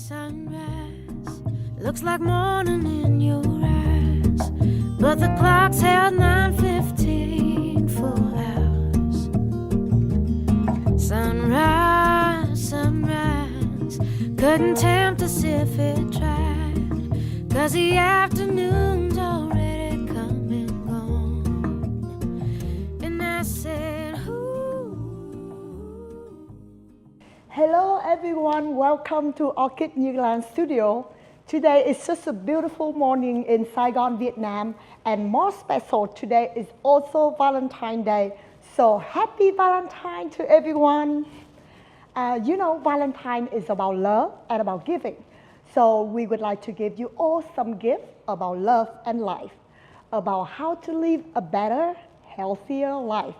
Sunrise looks like morning in your eyes, but the clock's held 9:15 full hours. Sunrise, sunrise, couldn't tempt us if it tried, 'cause the afternoon's already come and gone. And I said, ooh. Hello everyone, welcome to Orchid Newland Studio. Today is just a beautiful morning in Saigon, Vietnam, and more special, today is also Valentine's Day. So happy Valentine to everyone. You know, Valentine is about love and about giving. So we would like to give you all some gifts about love and life, about how to live a better, healthier life.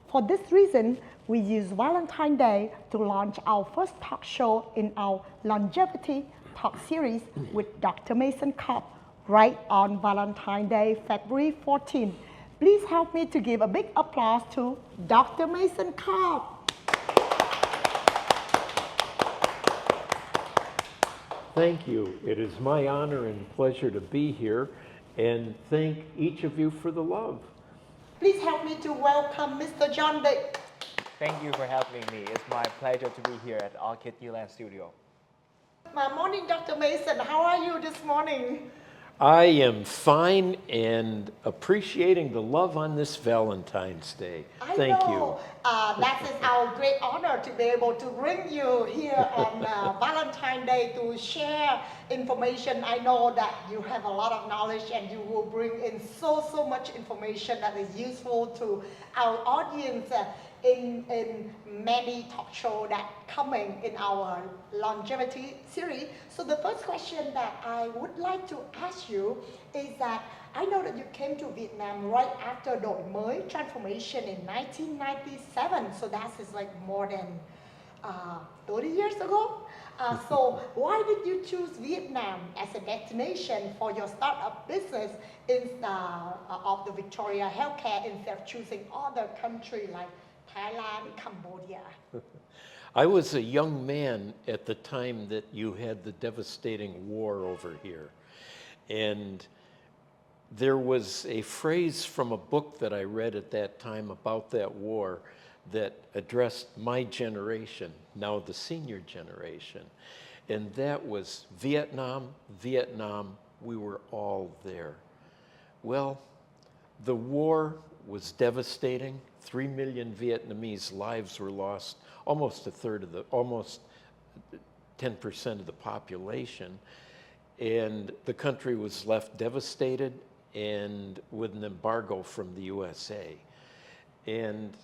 For this reason, we use Valentine's Day to launch our first talk show in our longevity talk series with Dr. Mason Cobb right on Valentine's Day, February 14. Please help me to give a big applause to Dr. Mason Cobb. Thank you. It is my honor and pleasure to be here, and thank each of you for the love. Please help me to welcome Mr. John Dick. Thank you for having me. It's my pleasure to be here at Orchid Newland Studio. Good morning, Dr. Mason. How are you this morning? I am fine and appreciating the love on this Valentine's Day. Thank you. That is our great honor to be able to bring you here on Valentine's Day to share information. I know that you have a lot of knowledge and you will bring in so much information that is useful to our audience in many talk shows that coming in our longevity series. So the first question that I would like to ask you is that I know that you came to Vietnam right after Đổi Mới transformation in 1997. So that is like more than 30 years ago. So why did you choose Vietnam as a destination for your startup business of the Victoria Healthcare instead of choosing other countries like Thailand, Cambodia? I was a young man at the time that you had the devastating war over here. And there was a phrase from a book that I read at that time about that war that addressed my generation, now the senior generation. And that was Vietnam, Vietnam, we were all there. Well, the war was devastating. 3 million Vietnamese lives were lost, almost 10% of the population. And the country was left devastated and with an embargo from the USA. And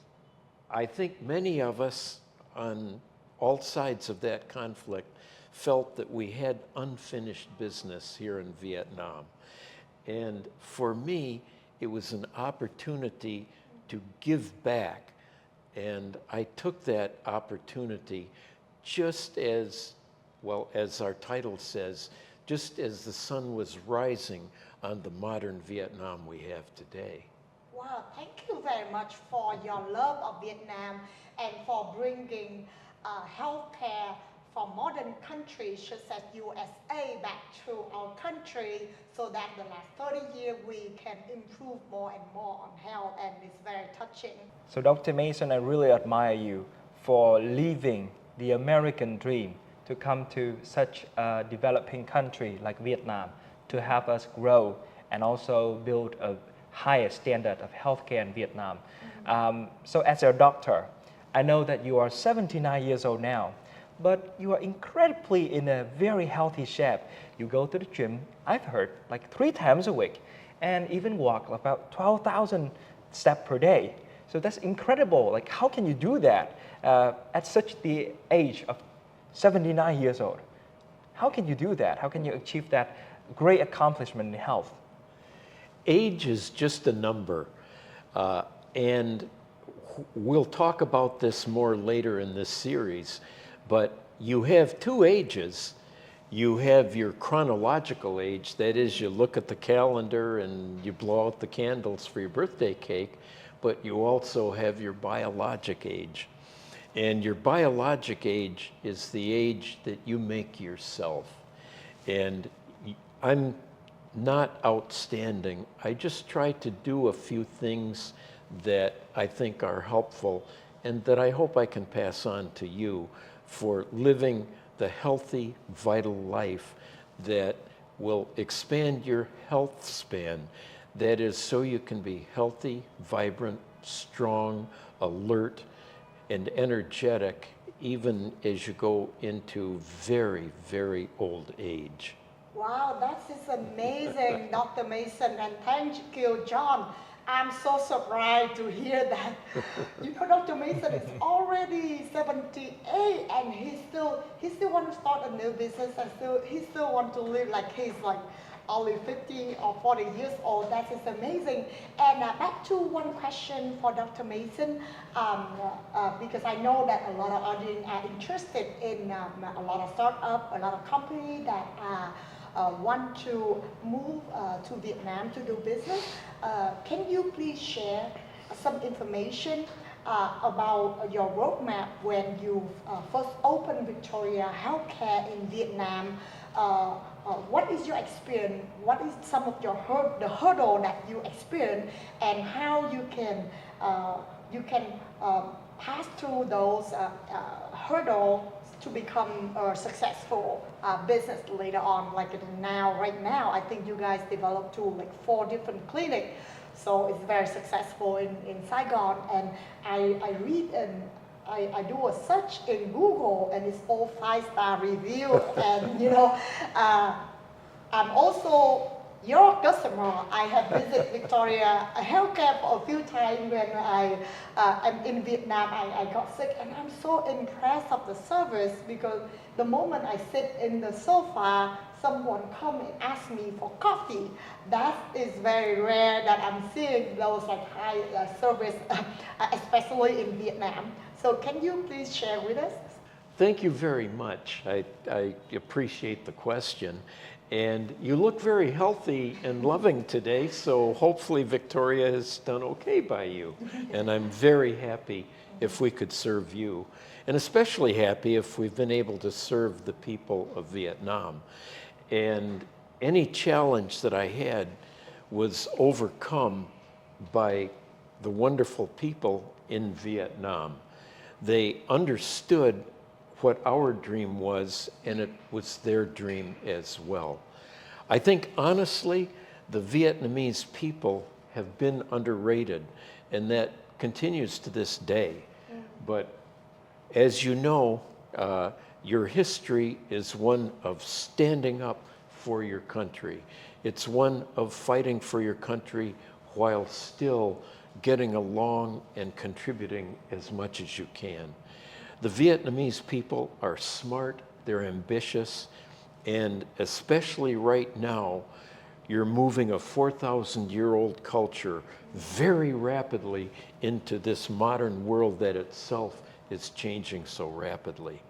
I think many of us on all sides of that conflict felt that we had unfinished business here in Vietnam. And for me, it was an opportunity to give back. And I took that opportunity just as, well, as our title says, just as the sun was rising on the modern Vietnam we have today. Wow, thank you very much for your love of Vietnam and for bringing healthcare from modern countries such as USA back to our country so that the last 30 years we can improve more and more on health, and it's very touching. So Dr. Mason, I really admire you for leaving the American dream to come to such a developing country like Vietnam to help us grow and also build a higher standard of healthcare in Vietnam. So as a doctor, I know that you are 79 years old now, but you are incredibly in a very healthy shape. You go to the gym, I've heard, like 3 times a week, and even walk about 12,000 steps per day. So that's incredible. Like, how can you do that at such the age of 79 years old? How can you do that? How can you achieve that great accomplishment in health? Age is just a number, and we'll talk about this more later in this series, but you have 2 ages. You have your chronological age, that is, you look at the calendar and you blow out the candles for your birthday cake, but you also have your biologic age. And your biologic age is the age that you make yourself. And I'm not outstanding. I just try to do a few things that I think are helpful and that I hope I can pass on to you for living the healthy, vital life that will expand your health span. That is so you can be healthy, vibrant, strong, alert, and energetic even as you go into very, very old age. Wow, that is amazing, Dr. Mason, and thank you, John. I'm so surprised to hear that. You know, Dr. Mason is already 78, and he still want to start a new business, and he still want to live like he's like only 50 or 40 years old. That is amazing. And back to one question for Dr. Mason, because I know that a lot of audience are interested in a lot of startup, a lot of company that want to move to Vietnam to do business. Can you please share some information about your roadmap when you first opened Victoria Healthcare in Vietnam? What is your experience? What is some of your the hurdle that you experience, and how you can pass through those hurdles to become a successful business later on? Like right now, I think you guys developed to like 4 different clinics, so it's very successful in Saigon. And I read and I do a search in Google, and it's all 5-star review. And you know, I'm also your customer. I have visited Victoria Healthcare for a few times when I'm in Vietnam. I got sick, and I'm so impressed of the service, because the moment I sit in the sofa, someone come and ask me for coffee. That is very rare that I'm seeing those like high service, especially in Vietnam. So can you please share with us? Thank you very much. I appreciate the question. And you look very healthy and loving today, so hopefully Victoria has done okay by you. And I'm very happy if we could serve you, and especially happy if we've been able to serve the people of Vietnam. And any challenge that I had was overcome by the wonderful people in Vietnam. They understood what our dream was, and it was their dream as well. I think, honestly, the Vietnamese people have been underrated, and that continues to this day. But as you know, your history is one of standing up for your country. It's one of fighting for your country while still getting along and contributing as much as you can. The Vietnamese people are smart, they're ambitious, and especially right now, you're moving a 4,000-year-old culture very rapidly into this modern world that itself is changing so rapidly.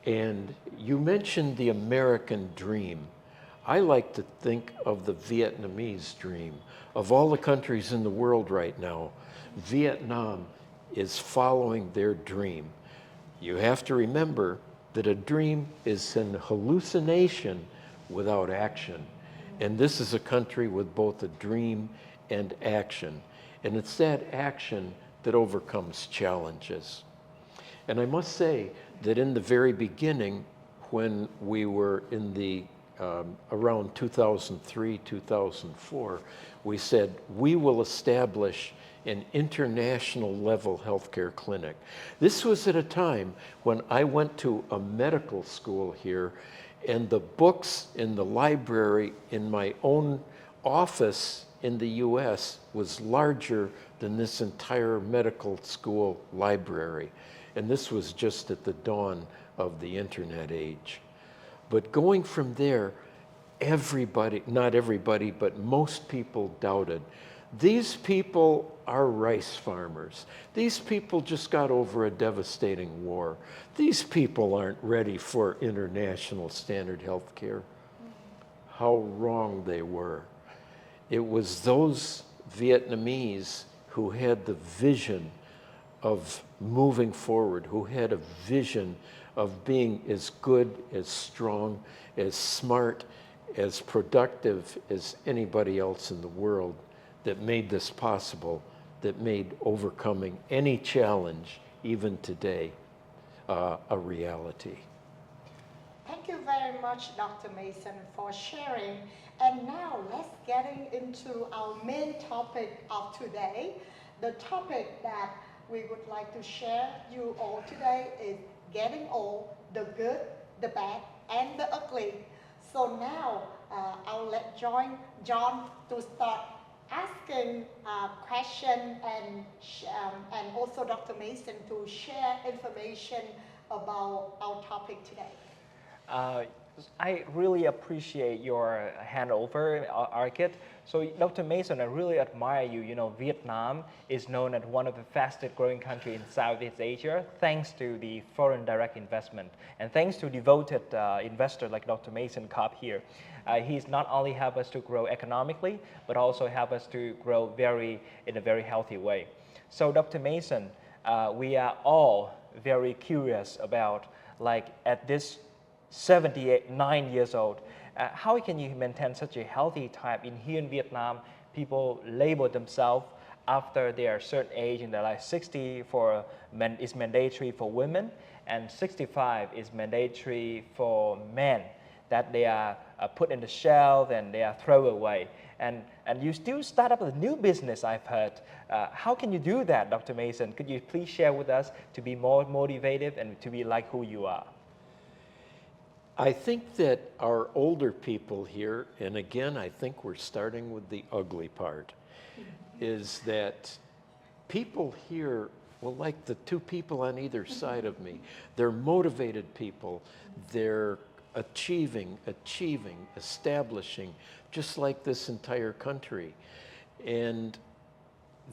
And you mentioned the American dream. I like to think of the Vietnamese dream. Of all the countries in the world right now, Vietnam is following their dream. You have to remember that a dream is an hallucination without action. And this is a country with both a dream and action. And it's that action that overcomes challenges. And I must say that in the very beginning, when we were in the around 2003, 2004, we said, we will establish an international level healthcare clinic. This was at a time when I went to a medical school here, and the books in the library in my own office in the US was larger than this entire medical school library. And this was just at the dawn of the internet age. But going from there, everybody, not everybody, but most people doubted. These people are rice farmers. These people just got over a devastating war. These people aren't ready for international standard health care. How wrong they were. It was those Vietnamese who had the vision of moving forward, who had a vision of being as good, as strong, as smart, as productive as anybody else in the world, that made this possible, that made overcoming any challenge, even today, a reality. Thank you very much, Dr. Mason, for sharing. And now let's get into our main topic of today. The topic that we would like to share you all today is getting old, the good, the bad, and the ugly. So now I'll let John to start asking questions and also Dr. Mason to share information about our topic today. I really appreciate your handover, Arkit. So, Dr. Mason, I really admire you. You know, Vietnam is known as one of the fastest growing countries in Southeast Asia, thanks to the foreign direct investment. And thanks to devoted investor like Dr. Mason Cobb here. He's not only helped us to grow economically, but also helped us to grow in a very healthy way. So, Dr. Mason, we are all very curious about, like, at this 79 years old, how can you maintain such a healthy type? Here in Vietnam, people label themselves after they are a certain age in their life. 60 is mandatory for women, and 65 is mandatory for men, that they are put in the shelf and they are thrown away. And you still start up a new business, I've heard. How can you do that, Dr. Mason? Could you please share with us to be more motivated and to be like who you are? I think that our older people here, and again, I think we're starting with the ugly part, is that people here, well, like the two people on either side of me, they're motivated people. They're achieving, establishing, just like this entire country. And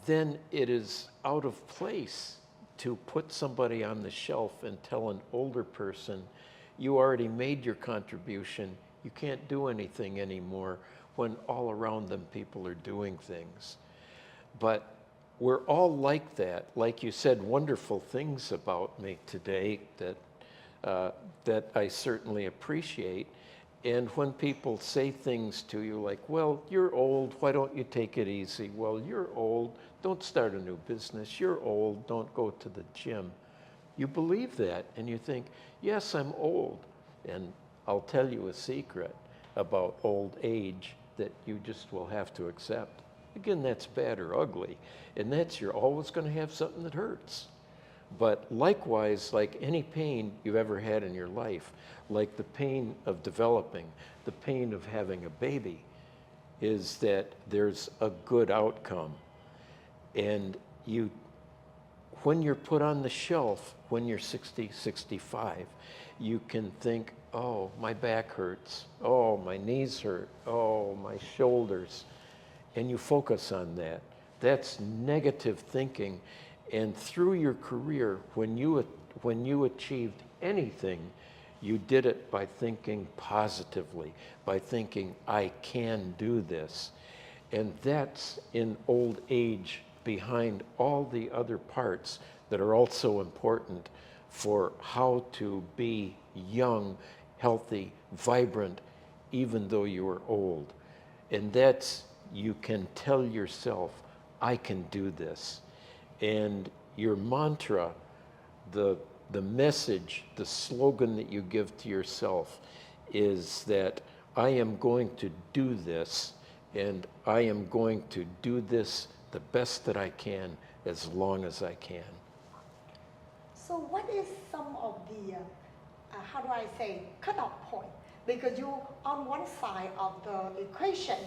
then it is out of place to put somebody on the shelf and tell an older person, you already made your contribution, you can't do anything anymore, when all around them people are doing things. But we're all like that. Like you said, wonderful things about me today that I certainly appreciate. And when people say things to you like, well, you're old, why don't you take it easy? Well, you're old, don't start a new business. You're old, don't go to the gym. You believe that, and you think, yes, I'm old. And I'll tell you a secret about old age that you just will have to accept. Again, that's bad or ugly, and that's you're always going to have something that hurts. But likewise, like any pain you've ever had in your life, like the pain of developing, the pain of having a baby, is that there's a good outcome. And when you're put on the shelf, when you're 60, 65, you can think, oh, my back hurts, oh, my knees hurt, oh, my shoulders, and you focus on that. That's negative thinking. And through your career, when you achieved anything, you did it by thinking positively, by thinking, I can do this. And that's in old age behind all the other parts that are also important for how to be young, healthy, vibrant, even though you are old. And that's, you can tell yourself, I can do this. And your mantra, the message, the slogan that you give to yourself is that I am going to do this, and I am going to do this the best that I can as long as I can. So what is some of the, how do I say, cutoff point? Because you, on one side of the equation,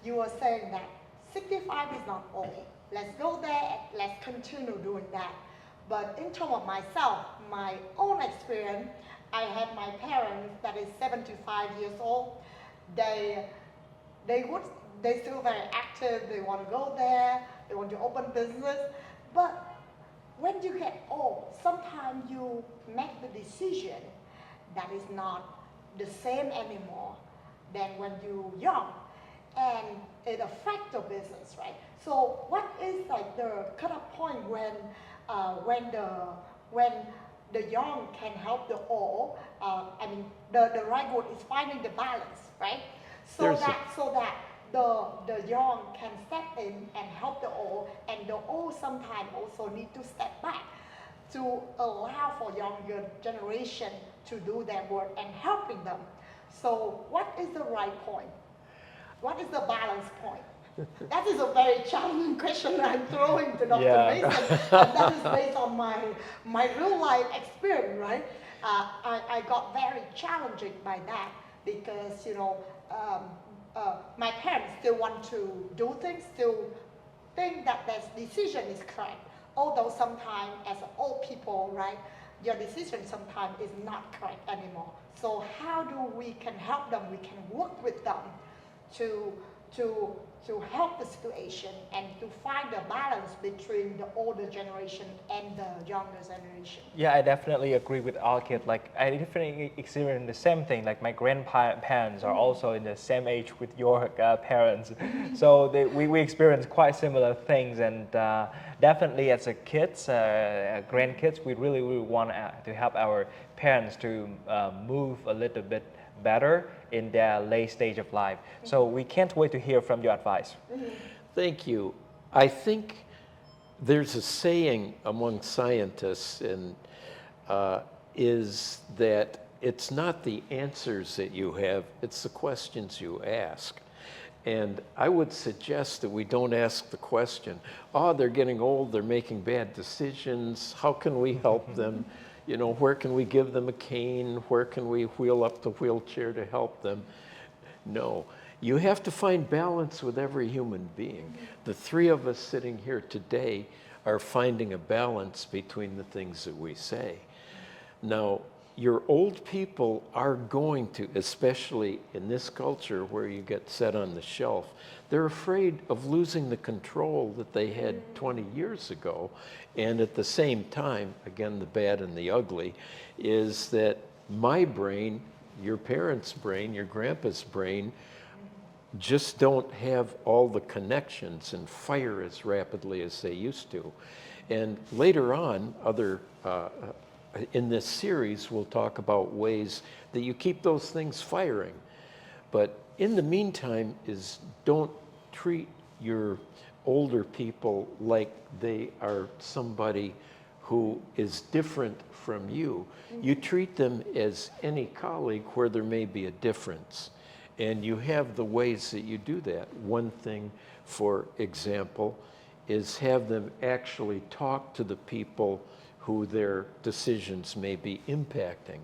you are saying that 65 is not old. Let's go there, let's continue doing that. But in terms of myself, my own experience, I had my parents that is 75 years old. They still very active, they want to go there, they want to open business. But when you get old, sometimes you make the decision that is not the same anymore than when you're young. and it affects the business, right? So what is like the cutoff point when the young can help the old? I mean, the right word is finding the balance, right? So There's a- that the young can step in and help the old, and the old sometimes also need to step back to allow for younger generation to do their work and helping them. So what is the right point? What is the balance point? That is a very challenging question I'm throwing to Dr. Yeah. Mason, and that is based on my real life experience, right? I got very challenged by that because, my parents still want to do things, still think that their decision is correct. Although sometimes as old people, right, your decision sometimes is not correct anymore. So how do we can help them? We can work with them to help the situation and to find a balance between the older generation and the younger generation. Yeah, I definitely agree with Arkit. Like, I definitely experience the same thing. Like, my grandparents are also in the same age with your parents. So we experience quite similar things. And definitely as a kids, grandkids, we really want to help our parents to move a little bit better in their late stage of life. So we can't wait to hear from your advice. Thank you. I think there's a saying among scientists, and is that it's not the answers that you have, it's the questions you ask. And I would suggest that we don't ask the question, oh, they're getting old, they're making bad decisions, how can we help them? Where can we give them a cane? Where can we wheel up the wheelchair to help them? No. You have to find balance with every human being. The three of us sitting here today are finding a balance between the things that we say. Now, your old people are going to, especially in this culture where you get set on the shelf, they're afraid of losing the control that they had 20 years ago. And at the same time, again, the bad and the ugly, is that my brain, your parents' brain, your grandpa's brain, just don't have all the connections and fire as rapidly as they used to. And later on, in this series, we'll talk about ways that you keep those things firing. But in the meantime don't treat your older people like they are somebody who is different from you. You treat them as any colleague where there may be a difference. And you have the ways that you do that. One thing, for example, is have them actually talk to the people who their decisions may be impacting.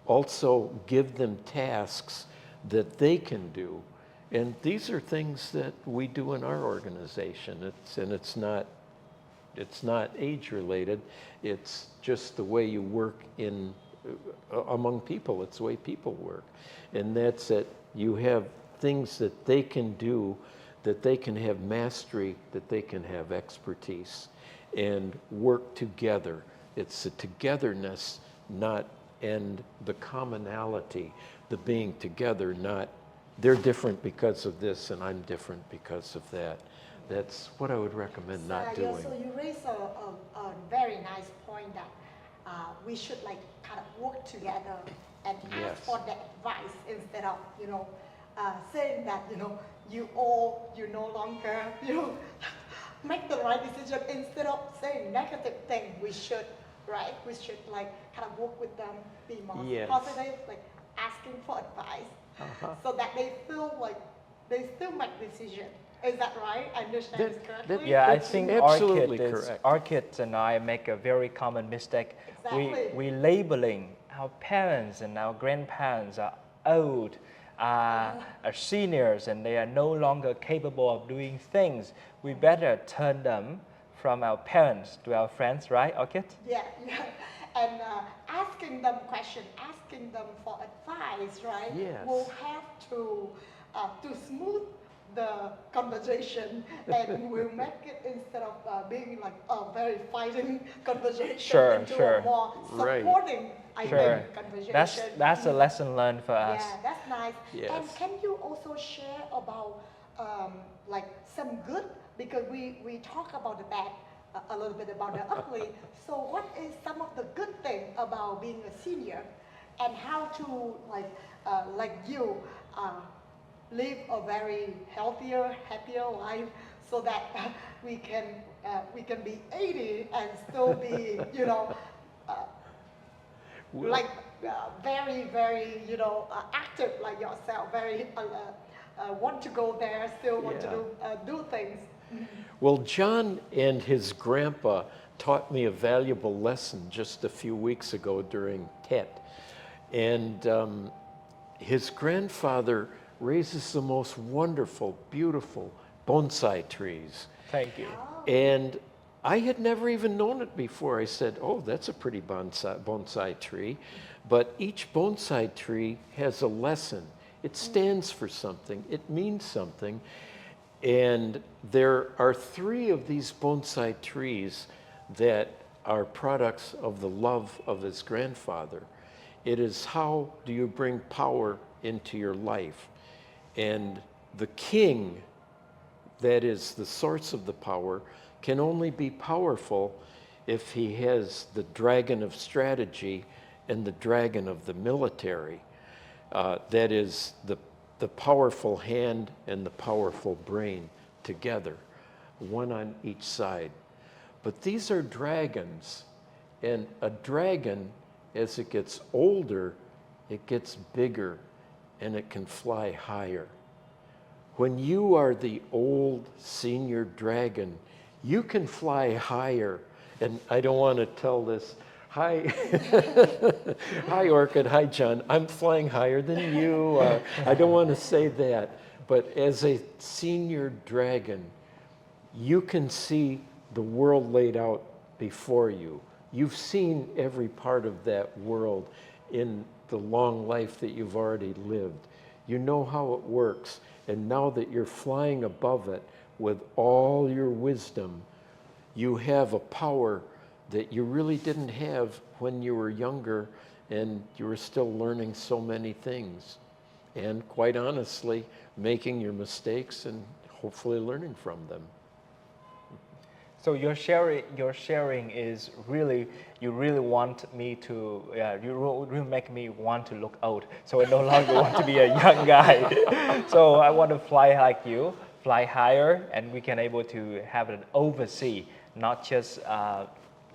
Also give them tasks that they can do. And these are things that we do in our organization. It's not age related. It's just the way you work among people. It's the way people work. And that's it. You have things that they can do, that they can have mastery, that they can have expertise, and work together. It's the togetherness, and the commonality, the being together, not they're different because of this and I'm different because of that. That's what I would recommend not doing. So you raise a very nice point that we should kind of work together and Yes. ask for the advice instead of saying that you no longer make the right decision. Instead of saying negative thing, we should kind of work with them, be more Yes. positive, asking for advice, so that they feel like they still make decision. Is that right? I understand this correctly? Yeah, I That's think absolutely correct. Arkit and I make a very common mistake. Exactly. We labeling our parents and our grandparents are old, are seniors, and they are no longer capable of doing things. We better turn them from our parents to our friends, right, Arkit? Yeah. And asking them questions, asking them for advice, right? Yes. We'll have to smooth the conversation, and we'll make it, instead of being like a very fighting conversation, Sure, into sure. a more Right. supporting, I Sure. think, conversation. That's a lesson learned for us. Yeah, that's nice. Yes. And can you also share about like some good, because we talk about the bad, a little bit about the ugly. So what is some of the good thing about being a senior, and how to like you live a very healthier, happier life, so that we can be 80 and still be, you know, uh, Well, like very, very, you know, active like yourself, very want to go there, still want to Yeah. do things. Well, John and his grandpa taught me a valuable lesson just a few weeks ago during Tet. And his grandfather raises the most wonderful, beautiful bonsai trees. Thank you. And I had never even known it before. I said, oh, that's a pretty bonsai tree. But each bonsai tree has a lesson. It stands for something. It means something. And there are 3 of these bonsai trees that are products of the love of his grandfather. It is how do you bring power into your life. And the king, that is the source of the power, can only be powerful if he has the dragon of strategy and the dragon of the military. That is the powerful hand and the powerful brain together, one on each side. But these are dragons, and a dragon, as it gets older, it gets bigger and it can fly higher. When you are the old senior dragon, you can fly higher. And I don't want to tell this. Hi, hi Orchid, hi John. I'm flying higher than you. I don't want to say that. But as a senior dragon, you can see the world laid out before you. You've seen every part of that world in the long life that you've already lived. You know how it works. And now that you're flying above it with all your wisdom, you have a power that you really didn't have when you were younger and you were still learning so many things. And quite honestly, making your mistakes and hopefully learning from them. So your sharing is really, you really want me to, you really make me want to look old. So I no longer want to be a young guy. So I want to fly like you, fly higher, and we can able to have an oversee, not just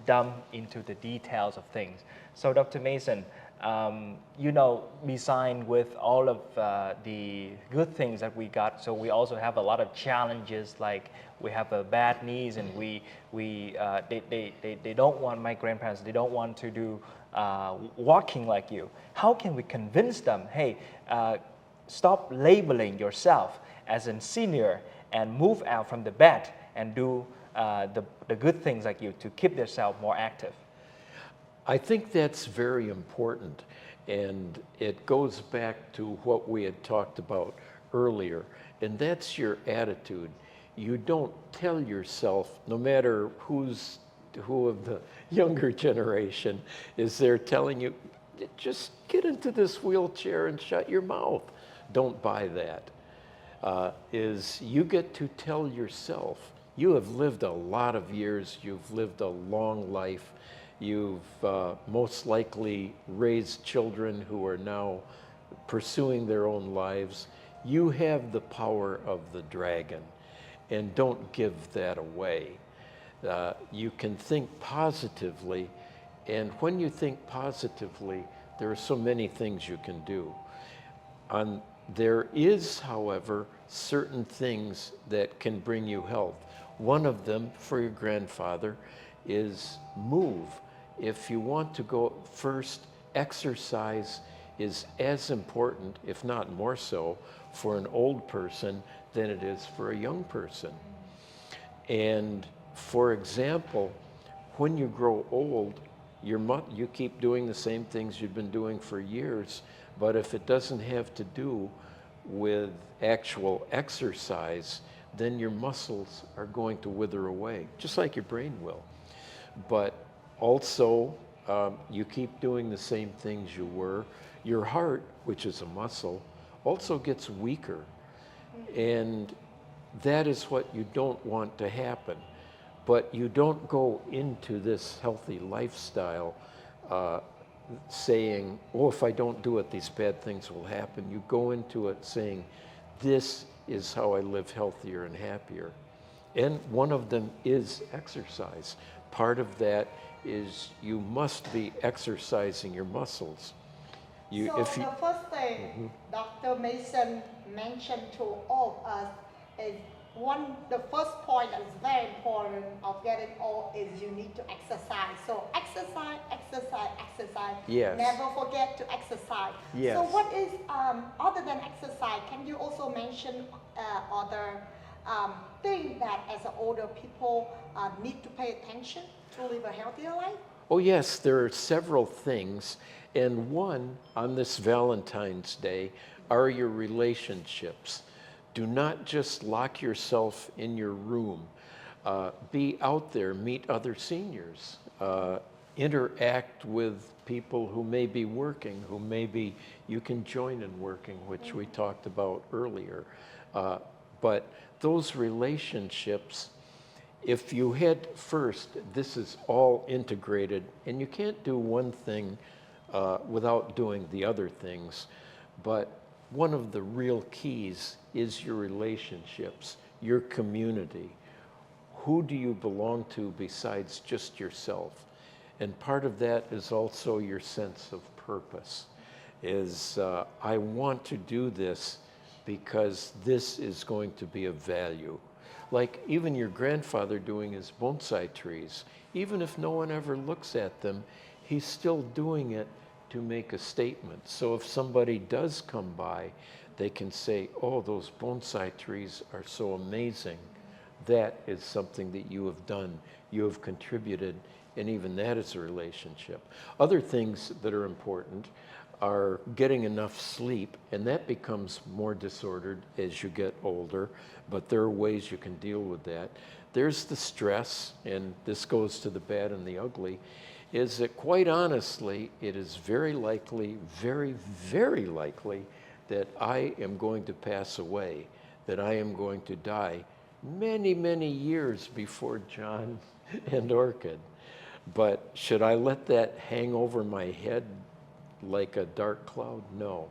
dumb into the details of things. So Dr. Mason, you know, besides with all of the good things that we got, so we also have a lot of challenges, like we have a bad knees, and they don't want, my grandparents, they don't want to do walking like you. How can we convince them, hey, stop labeling yourself as a senior and move out from the bed and do the good things like you to keep yourself more active? I think that's very important, and it goes back to what we had talked about earlier, and that's your attitude. You don't tell yourself, no matter who of the younger generation is there telling you, just get into this wheelchair and shut your mouth. Don't buy that. Is you get to tell yourself, you have lived a lot of years, you've lived a long life, you've most likely raised children who are now pursuing their own lives. You have the power of the dragon, and don't give that away. You can think positively, and when you think positively, there are so many things you can do. There is, however, certain things that can bring you health. One of them, for your grandfather, is move. If you want to go first, exercise is as important, if not more so, for an old person than it is for a young person. And for example, when you grow old, you keep doing the same things you've been doing for years, but if it doesn't have to do with actual exercise, then your muscles are going to wither away, just like your brain will. But also, you keep doing the same things you were. Your heart, which is a muscle, also gets weaker. And that is what you don't want to happen. But you don't go into this healthy lifestyle saying, oh, if I don't do it, these bad things will happen. You go into it saying, this is how I live healthier and happier. And one of them is exercise. Part of that is you must be exercising your muscles. The first thing Dr. Mason mentioned to all of us is the first point that is very important of getting old is you need to exercise. So exercise. Yes. Never forget to exercise. Yes. So what is, other than exercise, can you also mention other things that as older people need to pay attention to live a healthier life? Oh yes, there are several things. And one, on this Valentine's Day, are your relationships. Do not just lock yourself in your room. Be out there, meet other seniors. Interact with people who may be working, who maybe you can join in working, which we talked about earlier. But those relationships, if you head first, this is all integrated, and you can't do one thing without doing the other things. But one of the real keys is your relationships, your community. Who do you belong to besides just yourself? And part of that is also your sense of purpose, is I want to do this because this is going to be of value. Like even your grandfather doing his bonsai trees, even if no one ever looks at them, he's still doing it to make a statement. So if somebody does come by, they can say, oh, those bonsai trees are so amazing. That is something that you have done. You have contributed, and even that is a relationship. Other things that are important are getting enough sleep, and that becomes more disordered as you get older, but there are ways you can deal with that. There's the stress, and this goes to the bad and the ugly, is that quite honestly, it is very likely, very, very likely that I am going to pass away, that I am going to die many, many years before John and Orchid. But should I let that hang over my head like a dark cloud? No.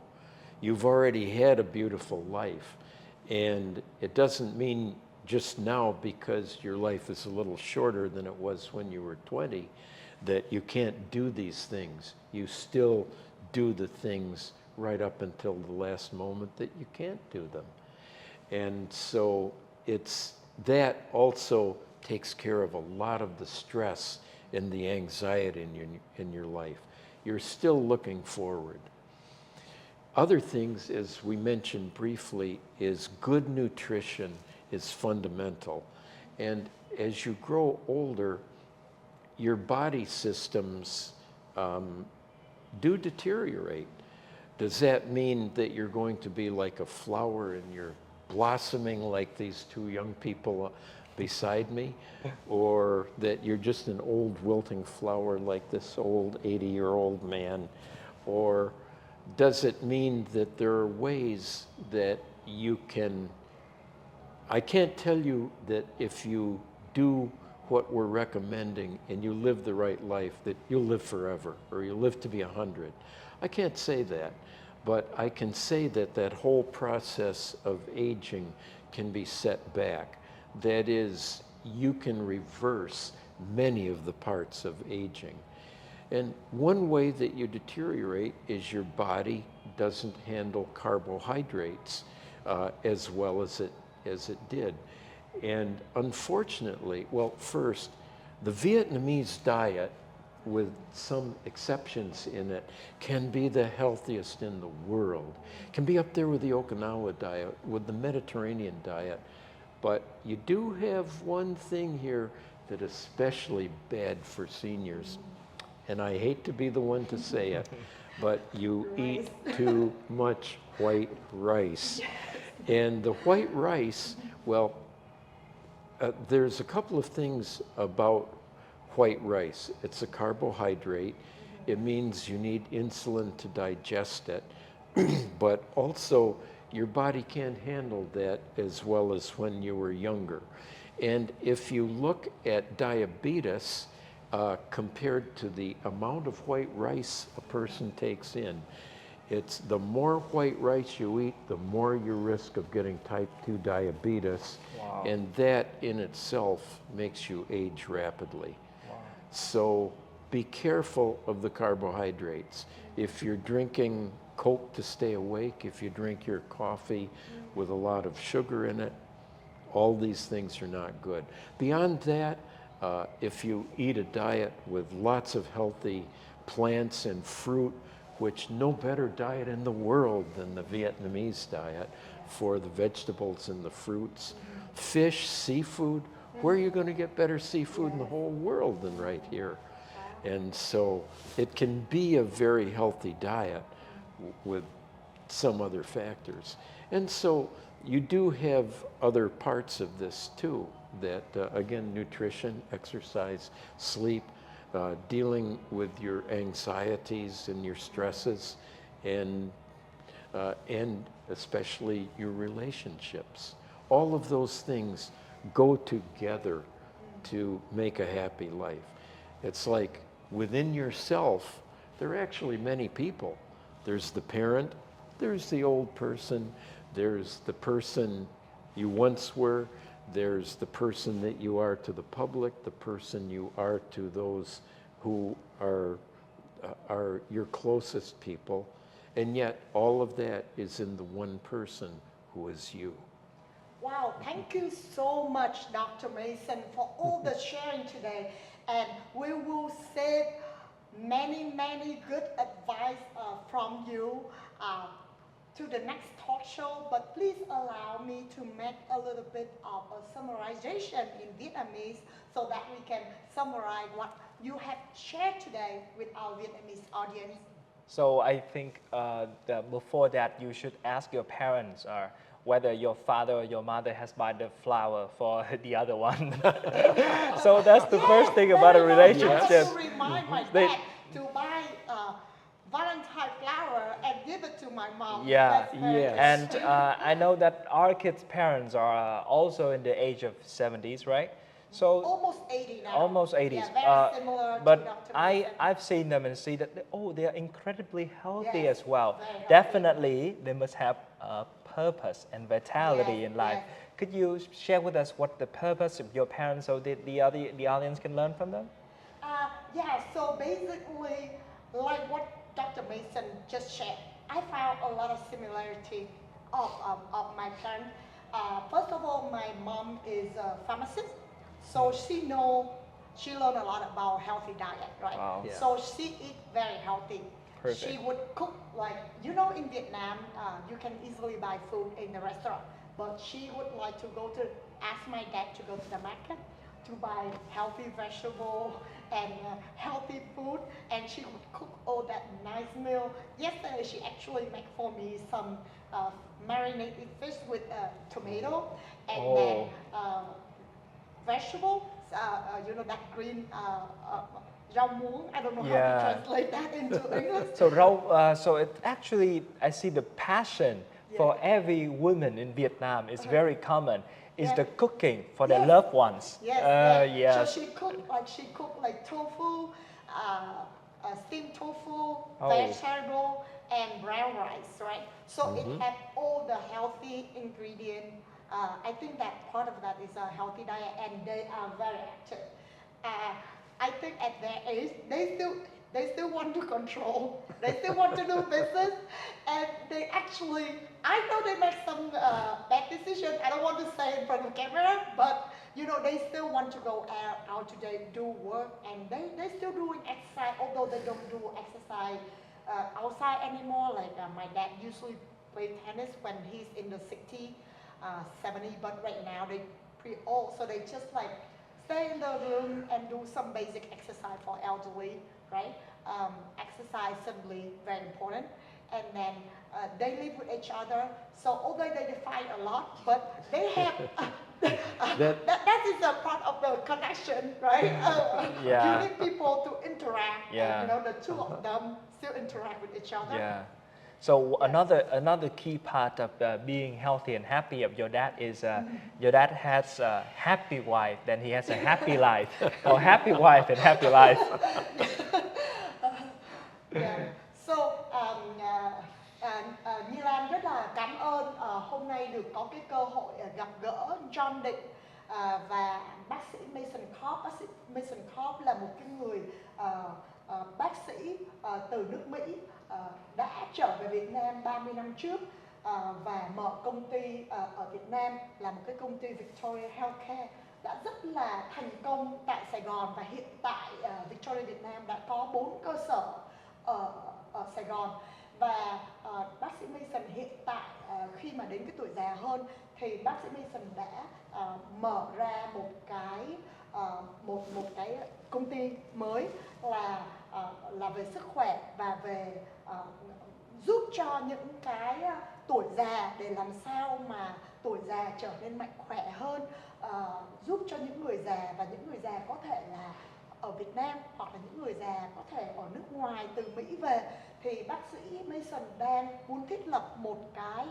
You've already had a beautiful life. And it doesn't mean just now, because your life is a little shorter than it was when you were 20, that you can't do these things. You still do the things right up until the last moment that you can't do them. And so that also takes care of a lot of the stress and the anxiety in your life. You're still looking forward. Other things, as we mentioned briefly, is good nutrition is fundamental. And as you grow older, your body systems do deteriorate. Does that mean that you're going to be like a flower and you're blossoming like these two young people beside me? Or that you're just an old wilting flower like this old 80-year-old man? Or does it mean that there are ways that you can... I can't tell you that if you do what we're recommending and you live the right life, that you'll live forever or you'll live to be 100. I can't say that, but I can say that that whole process of aging can be set back. That is, you can reverse many of the parts of aging. And one way that you deteriorate is your body doesn't handle carbohydrates as well as it did. And unfortunately, well, first, the Vietnamese diet, with some exceptions in it, can be the healthiest in the world. Can be up there with the Okinawa diet, with the Mediterranean diet. But you do have one thing here that is especially bad for seniors. And I hate to be the one to say it, but you eat too much white rice. And the white rice, well, there's a couple of things about white rice. It's a carbohydrate. It means you need insulin to digest it. but also your body can't handle that as well as when you were younger. And if you look at diabetes compared to the amount of white rice a person takes in, it's the more white rice you eat, the more your risk of getting type 2 diabetes. Wow. And that in itself makes you age rapidly. Wow. So be careful of the carbohydrates. If you're drinking Coke to stay awake, if you drink your coffee with a lot of sugar in it, all these things are not good. Beyond that, if you eat a diet with lots of healthy plants and fruit, which no better diet in the world than the Vietnamese diet for the vegetables and the fruits. Fish, seafood, where are you going to get better seafood in the whole world than right here? And so it can be a very healthy diet with some other factors. And so you do have other parts of this too, that again, nutrition, exercise, sleep, dealing with your anxieties and your stresses, and especially your relationships. All of those things go together to make a happy life. It's like within yourself, there are actually many people. There's the parent, there's the old person, there's the person you once were, there's the person that you are to the public, the person you are to those who are your closest people, and yet all of that is in the one person who is you. Wow, thank you so much, Dr. Mason, for all the sharing today. And we will save many, many good advice from you to the next talk show. But please allow me to make a little bit of a summarization in Vietnamese so that we can summarize what you have shared today with our Vietnamese audience. So I think before that, you should ask your parents whether your father or your mother has bought the flower for the other one. So that's the first thing about a relationship. I have to remind my dad to buy Valentine flower and give it to my mom. Yeah, That's very good. and I know that our kids' parents are also in the age of 70s, right? So Almost 80 now. almost 80s. Yeah, very similar to But Dr. I, Mason. I've seen them and see that, they're incredibly healthy Yes, as well. very healthy. Definitely, they must have a purpose and vitality Yes, in life. yes. Could you share with us what the purpose of your parents so that the audience can learn from them? Yeah, so basically, like what Dr. Mason just shared, I found a lot of similarity of my parents. First of all, my mom is a pharmacist, so she learned a lot about healthy diet, right? Wow. Yeah. So she eat very healthy. Perfect. She would cook like, in Vietnam, you can easily buy food in the restaurant, but she would like to ask my dad to go to the market to buy healthy vegetable and healthy food, and she would cook all that nice meal. Yesterday, she actually made for me some marinated fish with tomato and then vegetables. That green rau muống. I don't know how to translate that into English. So so it actually, I see the passion for every woman in Vietnam is very common. Is Yeah. the cooking for their Yes. loved ones. Yes, Yes. So she cooked like tofu, steamed tofu, Oh. vegetable, and brown rice, right? So it had all the healthy ingredients. I think that part of that is a healthy diet, and they are very active. I think at their age, they still want to control. They still want to do business, and they actually, I know they make some bad decisions. I don't want to say in front of camera, but they still want to go out today, do work, and they still doing exercise, although they don't do exercise outside anymore. Like my dad usually play tennis when he's in the 60, 70, but right now they pretty old, so they just like stay in the room and do some basic exercise for elderly, right? Exercise simply very important. And then they live with each other. So although they fight a lot, but they have, that is a part of the connection, right? You need people to interact. Yeah. And, the two of them still interact with each other. Yeah. So another key part of being healthy and happy of your dad is your dad has a happy wife, then he has a happy life, or happy wife and happy life. Yeah. So Như Lan rất là cảm ơn hôm nay được có cái cơ hội gặp gỡ John Định và bác sĩ Mason Cobb. Bác sĩ Mason Cobb là một cái người bác sĩ từ nước Mỹ đã trở về Việt Nam 30 năm trước và mở công ty ở Việt Nam là một cái công ty Victoria Healthcare đã rất là thành công tại Sài Gòn, và hiện tại Victoria Việt Nam đã có 4 cơ sở ở Sài Gòn. Và bác sĩ Mason hiện tại khi mà đến cái tuổi già hơn thì bác sĩ Mason đã mở ra một cái công ty mới là về sức khỏe và về giúp cho những cái tuổi già để làm sao mà tuổi già trở nên mạnh khỏe hơn, giúp cho những người già, và những người già có thể là ở Việt Nam hoặc là những người già có thể ở nước ngoài từ Mỹ về, thì bác sĩ Mason đang muốn thiết lập một cái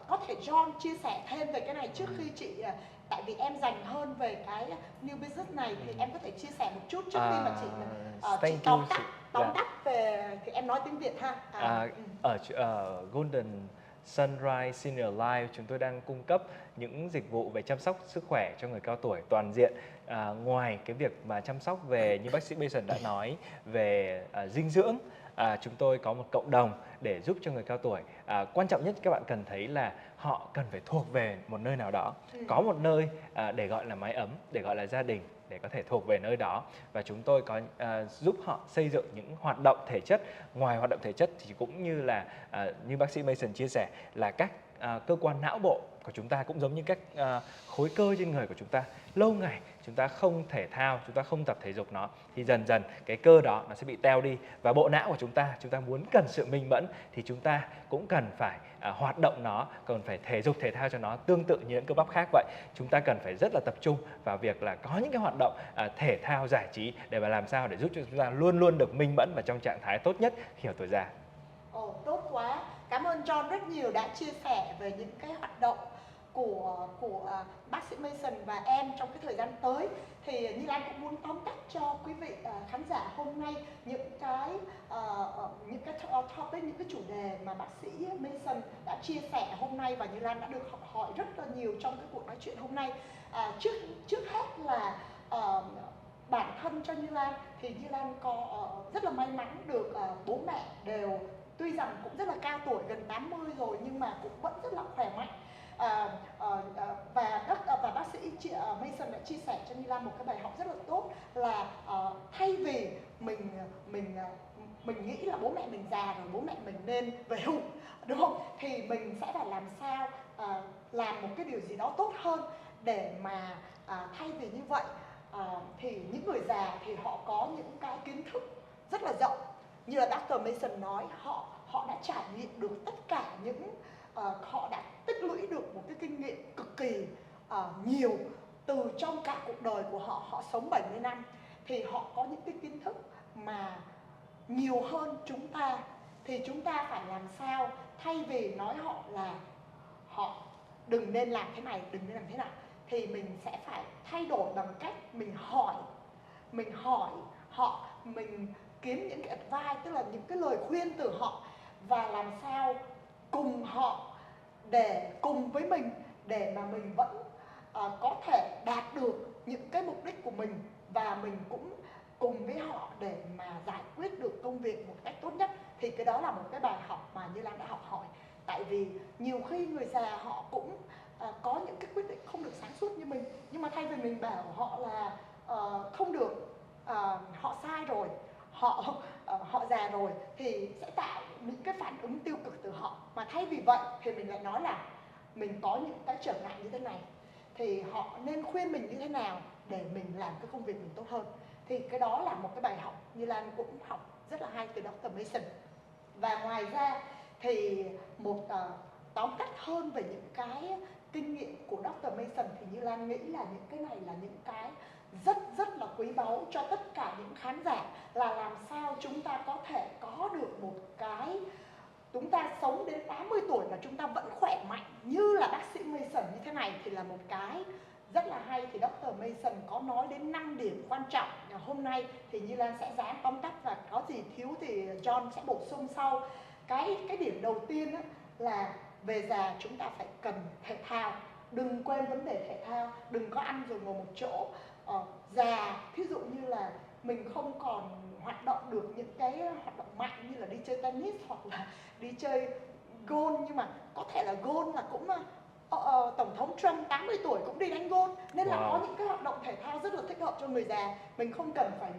có thể John chia sẻ thêm về cái này trước khi chị, tại vì em dành hơn về cái new business này thì em có thể chia sẻ một chút trước khi mà chị tóm tắt về, thì em nói tiếng Việt ha. Ở Golden Sunrise Senior Life chúng tôi đang cung cấp những dịch vụ về chăm sóc sức khỏe cho người cao tuổi toàn diện. Ngoài cái việc mà chăm sóc về như bác sĩ Mason đã nói về dinh dưỡng, chúng tôi có một cộng đồng để giúp cho người cao tuổi. Quan trọng nhất các bạn cần thấy là họ cần phải thuộc về một nơi nào đó, có một nơi để gọi là mái ấm, để gọi là gia đình, để có thể thuộc về nơi đó. Và chúng tôi có giúp họ xây dựng những hoạt động thể chất. Ngoài hoạt động thể chất thì cũng như là như bác sĩ Mason chia sẻ là các cơ quan não bộ của chúng ta cũng giống như các khối cơ trên người của chúng ta. Lâu ngày chúng ta không thể thao, chúng ta không tập thể dục nó thì dần dần cái cơ đó nó sẽ bị teo đi. Và bộ não của chúng ta muốn cần sự minh mẫn thì chúng ta cũng cần phải hoạt động nó, cần phải thể dục thể thao cho nó, tương tự như những cơ bắp khác vậy. Chúng ta cần phải rất là tập trung vào việc là có những cái hoạt động thể thao giải trí để mà làm sao để giúp cho chúng ta luôn luôn được minh mẫn và trong trạng thái tốt nhất khi ở tuổi già. Tốt quá. Cảm ơn John rất nhiều đã chia sẻ về những cái hoạt động của bác sĩ Mason và em trong cái thời gian tới. Thì Như Lan cũng muốn tóm tắt cho quý vị khán giả hôm nay những cái topic, những cái chủ đề mà bác sĩ Mason đã chia sẻ hôm nay, và Như Lan đã được học hỏi rất là nhiều trong cái cuộc nói chuyện hôm nay. Trước hết là bản thân cho Như Lan thì Như Lan có rất là may mắn được bố mẹ đều tuy rằng cũng rất là cao tuổi, gần 80 rồi, nhưng mà cũng vẫn rất là khỏe mạnh. Và bác sĩ Mason đã chia sẻ cho Như Lan một cái bài học rất là tốt là thay vì mình nghĩ là bố mẹ mình già rồi, bố mẹ mình nên về hưu, đúng không? Thì mình sẽ phải làm sao làm một cái điều gì đó tốt hơn để mà thay vì như vậy thì những người già thì họ có những cái kiến thức rất là rộng. Như là Dr. Mason nói, họ đã trải nghiệm được tất cả những họ đã tích lũy được một cái kinh nghiệm cực kỳ nhiều từ trong cả cuộc đời của họ. Họ sống 70 năm thì họ có những cái kiến thức mà nhiều hơn chúng ta. Thì chúng ta phải làm sao, thay vì nói họ là họ đừng nên làm thế này, đừng nên làm thế nào, thì mình sẽ phải thay đổi bằng cách mình hỏi họ, mình kiếm những cái advice, tức là những cái lời khuyên từ họ, và làm sao cùng họ để cùng với mình để mà mình vẫn có thể đạt được những cái mục đích của mình, và mình cũng cùng với họ để mà giải quyết được công việc một cách tốt nhất. Thì cái đó là một cái bài học mà Như Lan đã học hỏi. Tại vì nhiều khi người già họ cũng có những cái quyết định không được sáng suốt như mình, nhưng mà thay vì mình bảo họ là không được, họ sai rồi, họ già rồi, thì sẽ tạo những cái phản ứng tiêu cực từ họ. Mà thay vì vậy thì mình lại nói là mình có những cái trở ngại như thế này, thì họ nên khuyên mình như thế nào để mình làm cái công việc mình tốt hơn. Thì cái đó là một cái bài học Như Lan cũng học rất là hay từ Dr. Mason. Và ngoài ra thì tóm tắt hơn về những cái kinh nghiệm của Dr. Mason thì Như Lan nghĩ là những cái này là những cái rất là quý báu cho tất cả những khán giả, là làm sao chúng ta có thể có được một cái chúng ta sống đến 80 tuổi mà chúng ta vẫn khỏe mạnh như là bác sĩ Mason như thế này thì là một cái rất là hay. Thì Dr. Mason có nói đến 5 điểm quan trọng. Hôm nay thì Như Lan sẽ dám tóm tắt và có gì thiếu thì John sẽ bổ sung sau. Cái điểm đầu tiên là về già chúng ta phải cần thể thao. Đừng quên vấn đề thể thao, đừng có ăn rồi ngồi một chỗ. Già, ví dụ như là mình không còn hoạt động được những cái hoạt động mạnh như là đi chơi tennis hoặc là đi chơi golf, nhưng mà có thể là golf là cũng Tổng thống Trump 80 tuổi cũng đi đánh golf, nên là có những cái hoạt động thể thao rất là thích hợp cho người già. Mình không cần phải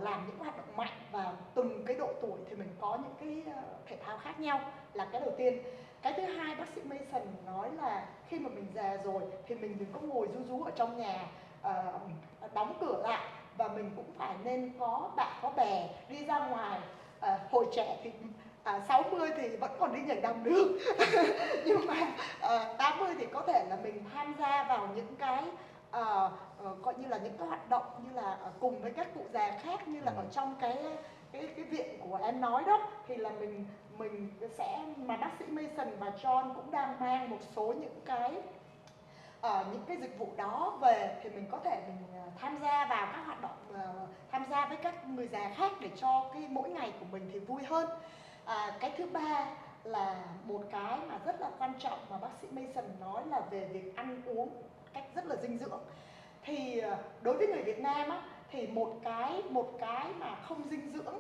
làm những hoạt động mạnh, và từng cái độ tuổi thì mình có những cái thể thao khác nhau, là cái đầu tiên. Cái thứ hai, bác sĩ Mason nói là khi mà mình già rồi thì mình đừng có ngồi ru rú ở trong nhà, đóng cửa lại, và mình cũng phải nên có bạn có bè, đi ra ngoài. Hồi trẻ thì 60 thì vẫn còn đi nhảy đầm được nhưng mà 80 thì có thể là mình tham gia vào những cái coi như là những cái hoạt động như là cùng với các cụ già khác, như là ở trong cái viện của em nói đó, thì là mình sẽ, mà bác sĩ Mason và John cũng đang mang một số những cái dịch vụ đó về, thì mình có thể mình tham gia vào các hoạt động, tham gia với các người già khác để cho cái mỗi ngày của mình thì vui hơn. Cái thứ ba là một cái mà rất là quan trọng mà bác sĩ Mason nói là về việc ăn uống cách rất là dinh dưỡng. Thì đối với người Việt Nam thì một cái mà không dinh dưỡng,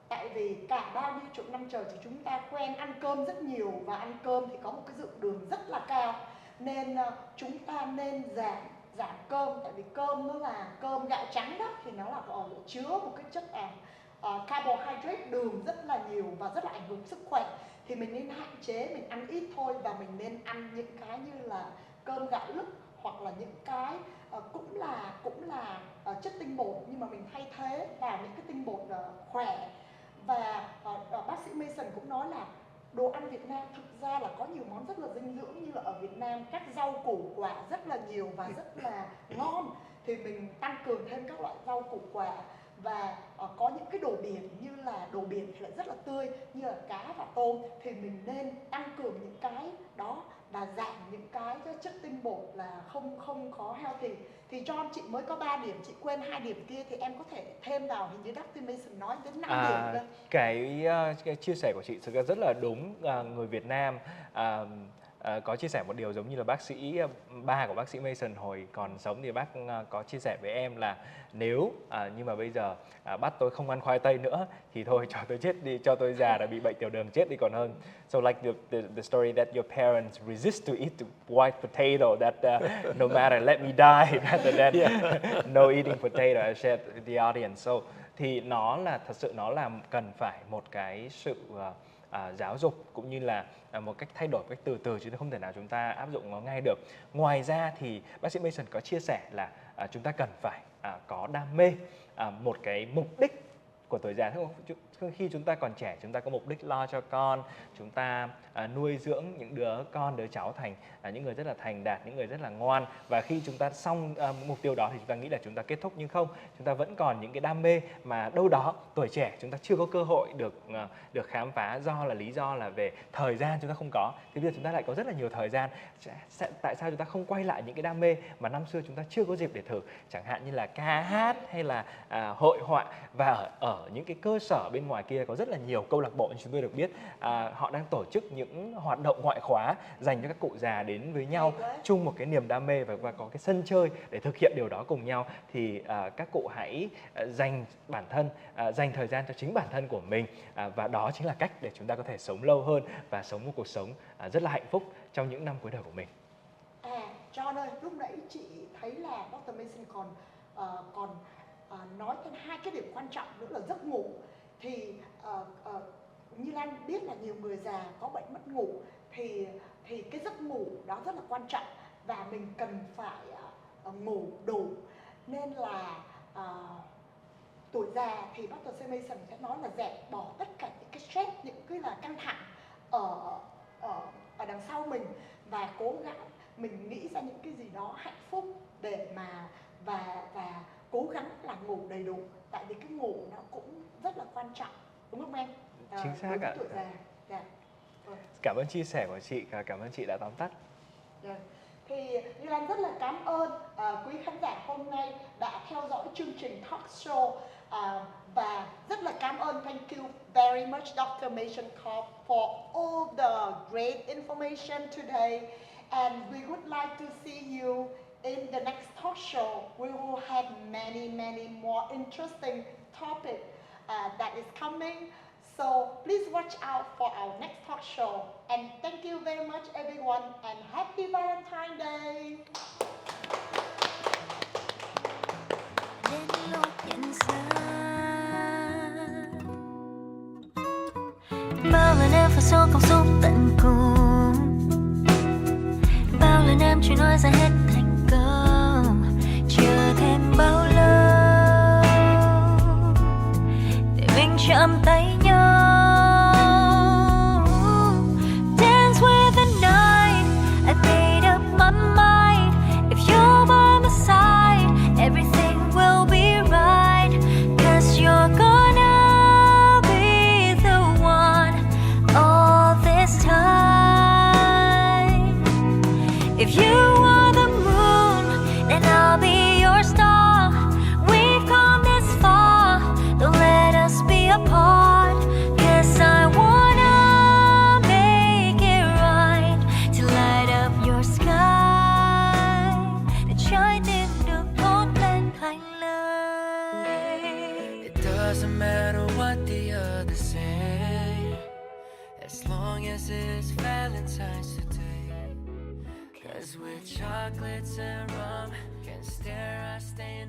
tại vì cả bao nhiêu chục năm trời thì chúng ta quen ăn cơm rất nhiều, và ăn cơm thì có một cái lượng đường rất là cao, nên chúng ta nên giảm cơm. Tại vì cơm nó là cơm gạo trắng đó, thì nó là chứa một cái chất carbohydrate, đường rất là nhiều và rất là ảnh hưởng sức khỏe. Thì mình nên hạn chế, mình ăn ít thôi, và mình nên ăn những cái như là cơm gạo lứt, hoặc là những cái cũng là chất tinh bột, nhưng mà mình thay thế vào những cái tinh bột khỏe. Và bác sĩ Mason cũng nói là đồ ăn Việt Nam thực ra là có nhiều món rất là dinh dưỡng, như là ở Việt Nam các rau củ quả rất là nhiều và rất là ngon, thì mình tăng cường thêm các loại rau củ quả. Và có những cái đồ biển, như là đồ biển thì lại rất là tươi, như là cá và tôm, thì mình nên tăng cường những cái đó và giảm những cái chất tinh bột là không có healthy. Thì John, chị mới có 3 điểm, chị quên 2 điểm kia, thì em có thể thêm vào, hình như Dr. Mason nói đến 5 điểm cơ. Cái chia sẻ của chị thực ra rất là đúng. Người Việt Nam có chia sẻ một điều giống như là ba của bác sĩ Mason hồi còn sống, thì bác có chia sẻ với em là nếu nhưng mà bây giờ bắt tôi không ăn khoai tây nữa thì thôi, cho tôi chết đi, cho tôi già đã bị bệnh tiểu đường chết đi còn hơn. So like the story that your parents resist to eat the white potato, that no matter let me die rather than no eating potato, I shared with the audience. So thì nó là thật sự nó là cần phải một cái sự giáo dục, cũng như là một cách thay đổi cách từ từ, chứ không thể nào chúng ta áp dụng nó ngay được. Ngoài ra thì bác sĩ Mason có chia sẻ là chúng ta cần phải có đam mê, một cái mục đích của tuổi già. Khi chúng ta còn trẻ, chúng ta có mục đích lo cho con, chúng ta nuôi dưỡng những đứa con, đứa cháu thành những người rất là thành đạt, những người rất là ngoan. Và khi chúng ta xong mục tiêu đó thì chúng ta nghĩ là chúng ta kết thúc, nhưng không, chúng ta vẫn còn những cái đam mê mà đâu đó tuổi trẻ chúng ta chưa có cơ hội được khám phá, lý do là về thời gian chúng ta không có. Thì bây giờ chúng ta lại có rất là nhiều thời gian. Tại sao chúng ta không quay lại những cái đam mê mà năm xưa chúng ta chưa có dịp để thử, chẳng hạn như là ca hát hay là hội họa. Và ở những cái cơ sở bên ngoài kia có rất là nhiều câu lạc bộ, như chúng tôi được biết, họ đang tổ chức những hoạt động ngoại khóa dành cho các cụ già đến với nhau, chung một cái niềm đam mê và có cái sân chơi để thực hiện điều đó cùng nhau. Thì các cụ hãy dành thời gian cho chính bản thân của mình, và đó chính là cách để chúng ta có thể sống lâu hơn và sống một cuộc sống rất là hạnh phúc trong những năm cuối đời của mình. John ơi, lúc nãy chị thấy là Dr. Mason còn nói thêm 2 cái điểm quan trọng nữa là giấc ngủ. Thì như Lan biết là nhiều người già có bệnh mất ngủ, thì cái giấc ngủ đó rất là quan trọng, và mình cần phải ngủ đủ. Nên là tuổi già thì Dr. Mason sẽ nói là dẹp bỏ tất cả những cái stress, những cái là căng thẳng ở đằng sau mình, và cố gắng mình nghĩ ra những cái gì đó hạnh phúc để mà và cố gắng là ngủ đầy đủ. Tại vì cái ngủ nó cũng rất là quan trọng, đúng không em? Chính xác đối với ạ. tuổi già. Dạ. Vâng. Cảm ơn chia sẻ của chị và cảm ơn chị đã tóm tắt. Dạ. Thì Như Lan rất là cảm ơn quý khán giả hôm nay đã theo dõi chương trình talk show, và rất là cảm ơn, thank you very much Dr. Mason Cobb for all the great information today, and we would like to see you in the next talk show. We will have many more interesting topics that is coming. So please watch out for our next talk show. And thank you very much everyone, and happy Valentine's Day. Đến lúc nhận ra bao lần em phải số cảm xúc tận cùng, bao lần em chỉ nói ra hết thành câu, chờ thêm bao lâu để mình chạm tay nhau. Dance with the night, I made up my mind. If you're by my side, everything will be right, 'cause you're gonna be the one all this time. If you are the moon, then I'll be your star. We've come this far, don't let us be apart, 'cause I wanna make it right to light up your sky, để trái tim được thốt lên thành lời. It doesn't matter what the others say, as long as it's Valentine's today. 'Cause with chocolates and rum, can't stare, I stay